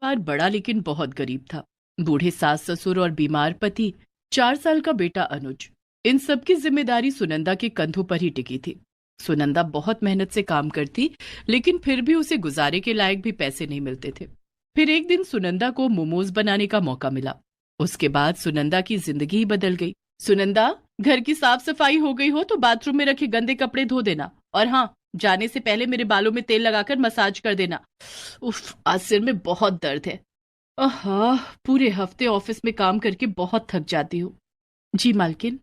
परिवार बड़ा लेकिन बहुत गरीब था। बूढ़े सास ससुर और बीमार पति, 4 साल का बेटा अनुज, इन सब की जिम्मेदारी सुनंदा के कंधों पर ही टिकी थी। सुनंदा बहुत मेहनत से काम करती, लेकिन फिर भी उसे गुजारे के लायक भी पैसे नहीं मिलते थे। फिर एक दिन सुनंदा को मोमोज बनाने का मौका मिला। उसके बाद सुनंदा की जिंदगी ही बदल गई। सुनंदा, घर की साफ सफाई हो गई हो तो बाथरूम में रखे गंदे कपड़े धो देना, और हाँ, जाने से पहले मेरे बालों में तेल लगाकर मसाज कर देना। उफ, आज सिर में बहुत दर्द है। आहा, पूरे हफ्ते ऑफिस में काम करके बहुत थक जाती हूँ। जी मालकिन।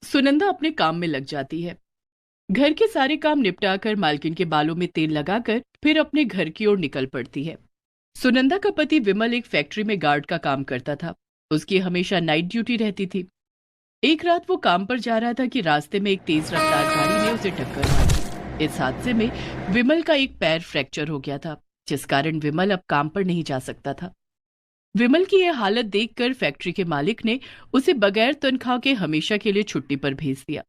सुनंदा अपने काम में लग जाती है। घर के सारे काम निपटाकर मालकिन के बालों में तेल लगाकर फिर अपने घर की ओर निकल पड़ती है। सुनंदा का पति विमल एक फैक्ट्री में गार्ड का काम करता था। उसकी हमेशा नाइट ड्यूटी रहती थी। एक रात वो काम पर जा रहा था कि रास्ते में एक तेज रफ्तार गाड़ी ने उसे टक्कर मारी। इस हादसे में विमल का एक पैर फ्रैक्चर हो गया था, जिस कारण विमल अब काम पर नहीं जा सकता था। विमल की यह हालत देखकर फैक्ट्री के मालिक ने उसे बगैर तनख्वाह के हमेशा के लिए छुट्टी पर भेज दिया।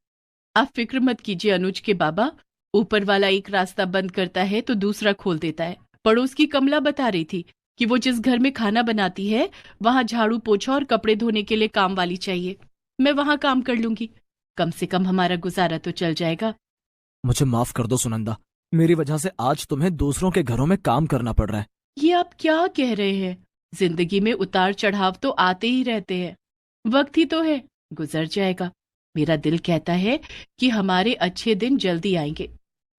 आप फिक्र मत कीजिए अनुज के बाबा, ऊपर वाला एक रास्ता बंद करता है तो दूसरा खोल देता है। पड़ोस की कमला बता रही थी कि वो जिस घर में खाना बनाती है वहां झाड़ू पोछा और कपड़े धोने के लिए काम वाली चाहिए। मैं वहां काम कर लूंगी, कम से कम हमारा गुजारा तो चल जाएगा। मुझे माफ कर दो सुनंदा, मेरी वजह से आज तुम्हें दूसरों के घरों में काम करना पड़ रहा है। ये आप क्या कह रहे हैं? जिंदगी में उतार चढ़ाव तो आते ही रहते हैं। वक्त ही तो है, गुजर जाएगा। मेरा दिल कहता है कि हमारे अच्छे दिन जल्दी आएंगे।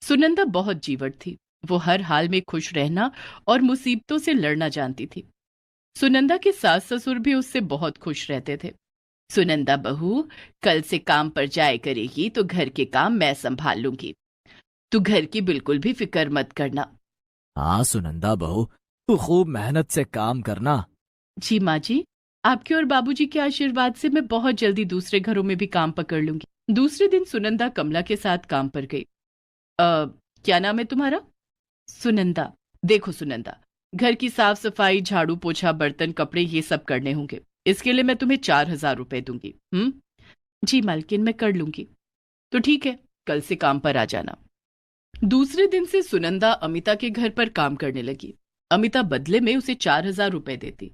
सुनंदा बहुत जीवट थी। वो हर हाल में खुश रहना और मुसीबतों से लड़ना जानती थी। सुनंदा के सास ससुर भी उससे बहुत खुश रहते थे। सुनंदा बहू, कल से काम पर जाए करेगी तो घर के काम मैं संभाल लूंगी। तू घर की बिल्कुल भी फिक्र मत करना। हाँ सुनंदा बहू, तू खूब मेहनत से काम करना। जी माँ जी, आपके और बाबूजी के आशीर्वाद से मैं बहुत जल्दी दूसरे घरों में भी काम पकड़ लूंगी। दूसरे दिन सुनंदा कमला के साथ काम पर गई। क्या नाम है तुम्हारा? सुनंदा। देखो सुनंदा, घर की साफ सफाई, झाड़ू पोछा, बर्तन, कपड़े, ये सब करने होंगे। इसके लिए मैं तुम्हें 4,000 रुपए दूंगी। जी मालकिन, मैं कर लूंगी। तो ठीक है, कल से काम पर आ जाना। दूसरे दिन से सुनंदा अमिता के घर पर काम करने लगी। अमिता बदले में उसे 4,000 रुपए देती।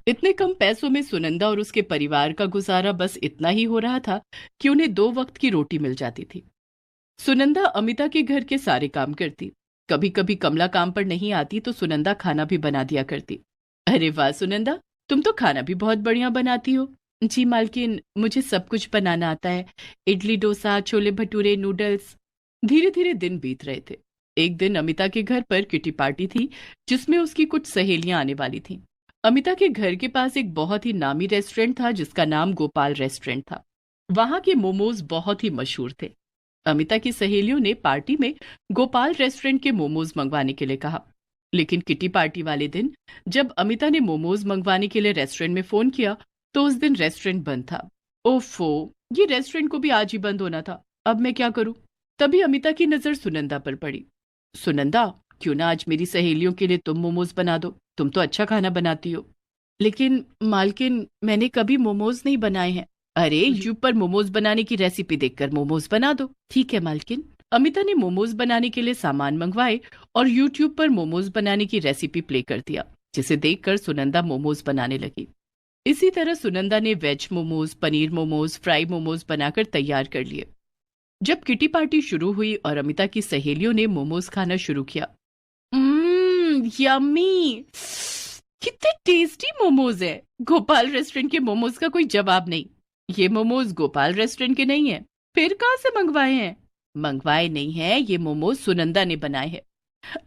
इतने कम पैसों में सुनंदा और उसके परिवार का गुजारा बस इतना ही हो रहा था कि उन्हें 2 वक्त की रोटी मिल जाती थी। सुनंदा अमिता के घर के सारे काम करती। कभी कभी कमला काम पर नहीं आती तो सुनंदा खाना भी बना दिया करती। अरे वाह सुनंदा, तुम तो खाना भी बहुत बढ़िया बनाती हो। जी मालकिन, मुझे सब कुछ बनाना आता है। इडली, डोसा, छोले भटूरे, नूडल्स। धीरे धीरे दिन बीत रहे थे। एक दिन अमिता के घर पर किटी पार्टी थी, जिसमें उसकी कुछ सहेलियां आने वाली थीं। अमिता के घर के पास एक बहुत ही नामी रेस्टोरेंट था जिसका नाम गोपाल रेस्टोरेंट था। वहां के मोमोज बहुत ही मशहूर थे। अमिता की सहेलियों ने पार्टी में गोपाल रेस्टोरेंट के मोमोज मंगवाने के लिए कहा। लेकिन किटी पार्टी वाले दिन जब अमिता ने मोमोज मंगवाने के लिए रेस्टोरेंट में फोन किया तो उस दिन रेस्टोरेंट बंद था। ओफो, ये रेस्टोरेंट को भी आज ही बंद होना था। अब मैं क्या करूं? तभी अमिता की नजर सुनंदा पर पड़ी। सुनंदा, क्यों ना आज मेरी सहेलियों के लिए तुम मोमोज बना दो, तुम तो अच्छा खाना बनाती हो। लेकिन मालकिन, मैंने कभी मोमोज नहीं बनाए हैं। अरे, यूट्यूब पर मोमोज बनाने की रेसिपी देखकर मोमोज बना दो। ठीक है मालकिन। अमिता ने मोमोज बनाने के लिए सामान मंगवाए और यूट्यूब पर मोमोज बनाने की रेसिपी प्ले कर दिया, जिसे देखकर सुनंदा मोमोज बनाने लगी। इसी तरह सुनंदा ने वेज मोमोज, पनीर मोमोज, फ्राई मोमोज बनाकर तैयार कर लिए। जब किटी पार्टी शुरू हुई और अमिता की सहेलियों ने मोमोज खाना शुरू किया, यम्मी, कितने टेस्टी मोमोज है। गोपाल रेस्टोरेंट के मोमोज का कोई जवाब नहीं। ये मोमोज गोपाल रेस्टोरेंट के नहीं है। फिर कहाँ से मंगवाए हैं? मंगवाए नहीं है, ये मोमोज सुनंदा ने बनाए हैं।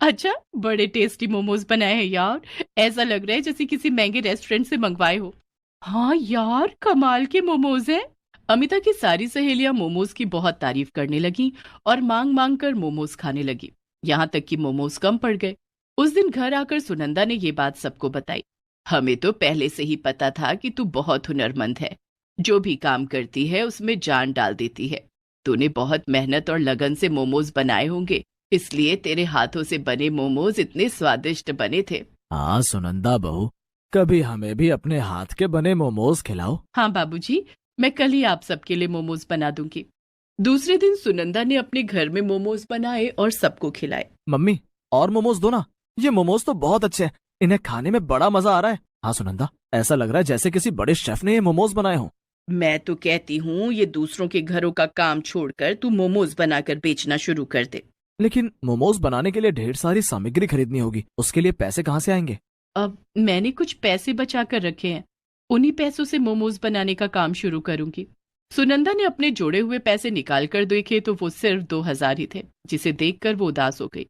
अच्छा, बड़े टेस्टी मोमोज बनाए हैं यार। ऐसा लग रहा है जैसे किसी महंगे रेस्टोरेंट से मंगवाए हो। हाँ यार, कमाल के मोमोज हैं। अमिता की सारी सहेलियां मोमोज की बहुत तारीफ करने लगी और मांग मांग कर मोमोज खाने लगी। यहाँ तक कि मोमोज कम पड़ गए। उस दिन घर आकर सुनंदा ने ये बात सबको बताई। हमें तो पहले से ही पता था कि तू बहुत हुनरमंद है। जो भी काम करती है उसमें जान डाल देती है। तूने बहुत मेहनत और लगन से मोमोज बनाए होंगे, इसलिए तेरे हाथों से बने मोमोज इतने स्वादिष्ट बने थे। हाँ सुनंदा बहू, कभी हमें भी अपने हाथ के बने मोमोज खिलाओ। हाँ बाबूजी, मैं कल ही आप सबके लिए मोमोज बना दूंगी। दूसरे दिन सुनंदा ने अपने घर में मोमोज बनाए और सबको खिलाए। मम्मी, और मोमोज दो ना, ये मोमोज तो बहुत अच्छे हैं, इन्हें खाने में बड़ा मजा आ रहा है। हाँ सुनंदा, ऐसा लग रहा है जैसे किसी बड़े शेफ ने ये मोमोज बनाए हों। मैं तो कहती हूँ ये दूसरों के घरों का काम छोड़कर तू मोमोज बनाकर बेचना शुरू कर दे। लेकिन मोमोज बनाने के लिए ढेर सारी सामग्री खरीदनी होगी, उसके लिए पैसे कहाँ से आएंगे? अब मैंने कुछ पैसे बचा कर रखे हैं, उन्हीं पैसों से मोमोज बनाने का काम शुरू करूंगी। सुनंदा ने अपने जोड़े हुए पैसे निकाल कर देखे तो वो सिर्फ 2,000 ही थे, जिसे देखकर वो उदास हो गई।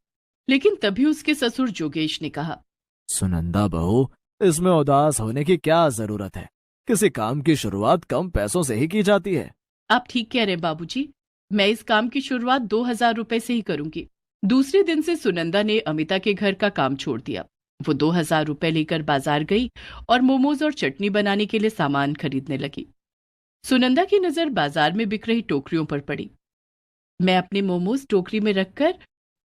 लेकिन तभी उसके ससुर जोगेश ने कहा, सुनंदा बहू, इसमें उदास होने की क्या जरूरत है? किसी काम की शुरुआत कम पैसों से ही की जाती है। आप ठीक कह रहे बाबूजी, मैं इस काम की शुरुआत 2,000 रुपए से ही करूंगी। दूसरे दिन से सुनंदा ने अमिता के घर का काम छोड़ दिया। वो 2,000 रुपए लेकर बाजार गई और मोमोज और चटनी बनाने के लिए सामान खरीदने लगी। सुनंदा की नजर बाजार में बिक रही टोकरियों पर पड़ी। मैं अपने मोमोज टोकरी में रखकर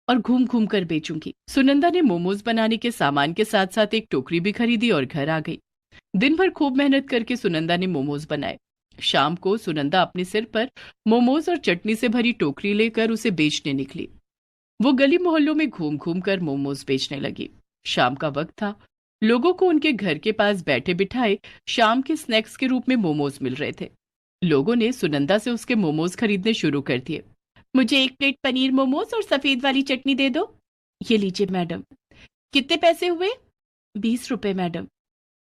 और घूम घूम कर बेचूंगी। सुनंदा ने मोमोज बनाने के सामान के साथ साथ एक टोकरी भी खरीदी और घर आ गई। दिन भर खूब मेहनत करके सुनंदा ने मोमोज बनाए। शाम को सुनंदा अपने सिर पर मोमोज और चटनी से भरी टोकरी लेकर उसे बेचने निकली। वो गली मोहल्लों में घूम घूम कर मोमोज बेचने लगी। शाम का वक्त था। लोगों को उनके घर के पास बैठे बिठाए शाम के स्नैक्स के रूप में मोमोज मिल रहे थे। लोगों ने सुनंदा से उसके मोमोज खरीदने शुरू कर दिए। मुझे 1 प्लेट पनीर मोमोज और सफेद वाली चटनी दे दो। ये लीजिए मैडम। कितने पैसे हुए? 20 रुपए मैडम।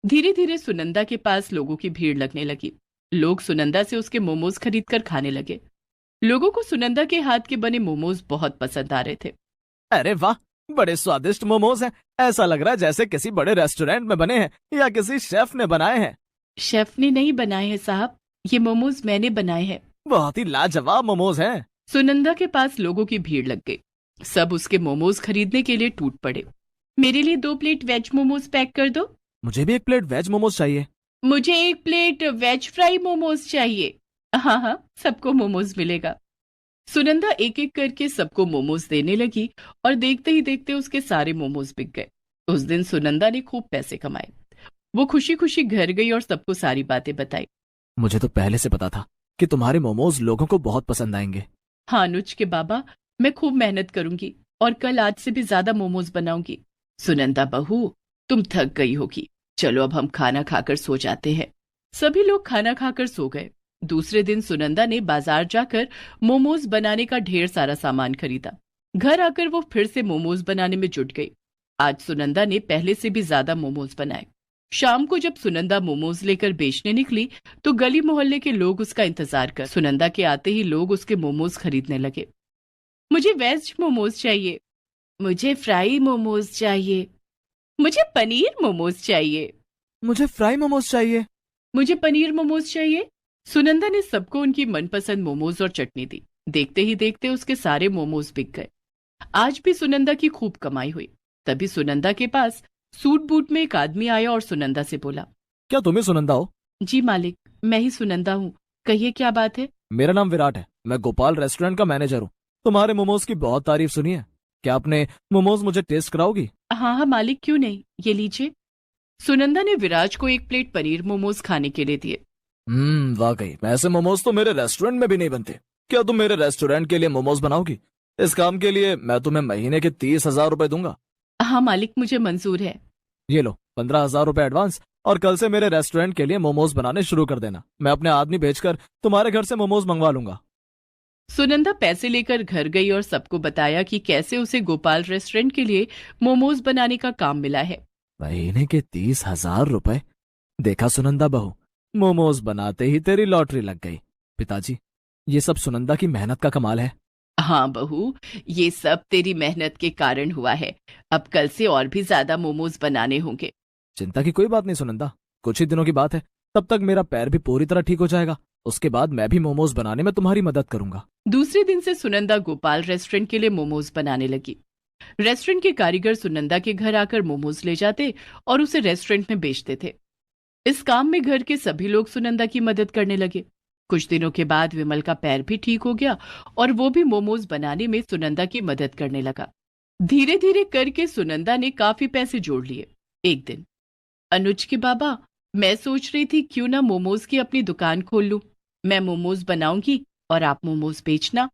धीरे धीरे सुनंदा के पास लोगों की भीड़ लगने लगी। लोग सुनंदा से उसके मोमोज खरीद कर खाने लगे। लोगों को सुनंदा के हाथ के बने मोमोज बहुत पसंद आ रहे थे। अरे वाह, बड़े स्वादिष्ट मोमोज हैं। ऐसा लग रहा है जैसे किसी बड़े रेस्टोरेंट में बने हैं या किसी शेफ ने बनाए हैं। शेफ ने नहीं बनाए हैं साहब, ये मोमोज मैंने बनाए हैं। बहुत ही लाजवाब मोमोज हैं। सुनंदा के पास लोगों की भीड़ लग गई। सब उसके मोमोज खरीदने के लिए टूट पड़े। मेरे लिए 2 प्लेट वेज मोमोज पैक कर दो। मुझे भी 1 प्लेट वेज मोमोज चाहिए। मुझे 1 प्लेट वेज फ्राई मोमोज चाहिए। हाँ हाँ, सबको मोमोज मिलेगा। सुनंदा एक एक करके सबको मोमोज देने लगी और देखते ही देखते उसके सारे मोमोज बिक गए। उस दिन सुनंदा ने खूब पैसे कमाए। वो खुशी खुशी घर गई और सबको सारी बातें बताई। मुझे तो पहले से पता था कि तुम्हारे मोमोज लोगों को बहुत पसंद आएंगे। हाँ अनुज के बाबा, मैं खूब मेहनत करूंगी और कल आज से भी ज्यादा मोमोज बनाऊंगी। सुनंदा बहू, तुम थक गई होगी, चलो अब हम खाना खाकर सो जाते हैं। सभी लोग खाना खाकर सो गए। दूसरे दिन सुनंदा ने बाजार जाकर मोमोज बनाने का ढेर सारा सामान खरीदा। घर आकर वो फिर से मोमोज बनाने में जुट गई। आज सुनंदा ने पहले से भी ज्यादा मोमोज बनाए। शाम को जब सुनंदा मोमोज लेकर बेचने निकली तो गली मोहल्ले के लोग उसका इंतजार कर सुनंदा के आते ही लोग उसके मोमोज खरीदने लगे। मुझे वेज मोमोज चाहिए। मुझे फ्राई मोमोज चाहिए। मुझे पनीर मोमोज चाहिए। मुझे फ्राई मोमोज चाहिए। मुझे पनीर मोमोज चाहिए। सुनंदा ने सबको उनकी मनपसंद मोमोज और चटनी दी। देखते ही देखते उसके सारे मोमोज बिक गए। आज भी सुनंदा की खूब कमाई हुई। तभी सुनंदा के पास सूट बूट में एक आदमी आया और सुनंदा से बोला, क्या तुम ही सुनंदा हो? जी मालिक, मैं ही सुनंदा हूँ, कहिए क्या बात है। मेरा नाम विराट है, मैं गोपाल रेस्टोरेंट का मैनेजर हूँ। तुम्हारे मोमोज की बहुत तारीफ सुनी है। क्या अपने मोमोज मुझे टेस्ट कराओगी? हाँ हाँ मालिक, क्यों नहीं, ये लीजिए। सुनंदा ने विराज को 1 प्लेट पनीर मोमोज खाने के लिए दिए। वाकई ऐसे मोमोज तो मेरे रेस्टोरेंट में भी नहीं बनते। क्या तुम मेरे रेस्टोरेंट के लिए मोमोज बनाओगी? इस काम के लिए मैं तुम्हें महीने के 30,000 रुपए दूंगा। हाँ मालिक, मुझे मंजूर है। ये लो 15,000 रुपए एडवांस, और कल से मेरे रेस्टोरेंट के लिए मोमोज बनाने शुरू कर देना। मैं अपने आदमी भेजकर तुम्हारे घर से मोमोज मंगवा लूंगा। सुनंदा पैसे लेकर घर गई और सबको बताया कि कैसे उसे गोपाल रेस्टोरेंट के लिए मोमोज बनाने का काम मिला है। महीने के 30,000 रुपए? देखा सुनंदा बहू, मोमोज बनाते ही तेरी लॉटरी लग गई। पिताजी, ये सब सुनंदा की मेहनत का कमाल है। हाँ बहू, ये सब तेरी मेहनत के कारण हुआ है। अब कल से और भी ज्यादा मोमोज बनाने होंगे। चिंता की कोई बात नहीं सुनंदा, कुछ ही दिनों की बात है। तब तक मेरा पैर भी पूरी तरह ठीक हो जाएगा। उसके बाद मैं भी मोमोज बनाने में तुम्हारी मदद करूंगा। दूसरे दिन से सुनंदा गोपाल रेस्टोरेंट के लिए मोमोज बनाने लगी। रेस्टोरेंट के कारीगर सुनंदा के घर आकर मोमोज ले जाते और उसे रेस्टोरेंट में बेचते थे। इस काम में घर के सभी लोग सुनंदा की मदद करने लगे। कुछ दिनों के बाद विमल का पैर भी ठीक हो गया और वो भी मोमोज बनाने में सुनंदा की मदद करने लगा। धीरे धीरे करके सुनंदा ने काफी पैसे जोड़ लिए। एक दिन, अनुज के बाबा, मैं सोच रही थी क्यों ना मोमोज की अपनी दुकान खोल लूं। मैं मोमोज बनाऊंगी और आप मोमोज बेचना।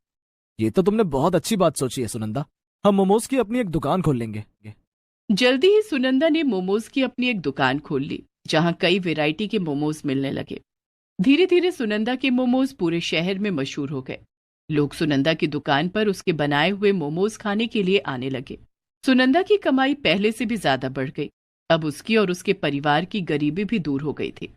ये तो तुमने बहुत अच्छी बात सोची है सुनंदा। हम मोमोज की अपनी एक दुकान खोल लेंगे। जल्दी ही सुनंदा ने मोमोज की अपनी एक दुकान खोल ली, जहां कई वैरायटी के मोमोज मिलने लगे। धीरे धीरे सुनंदा के मोमोज पूरे शहर में मशहूर हो गए। लोग सुनंदा की दुकान पर उसके बनाए हुए मोमोज खाने के लिए आने लगे। सुनंदा की कमाई पहले से भी ज्यादा बढ़ गई। अब उसकी और उसके परिवार की गरीबी भी दूर हो गई थी।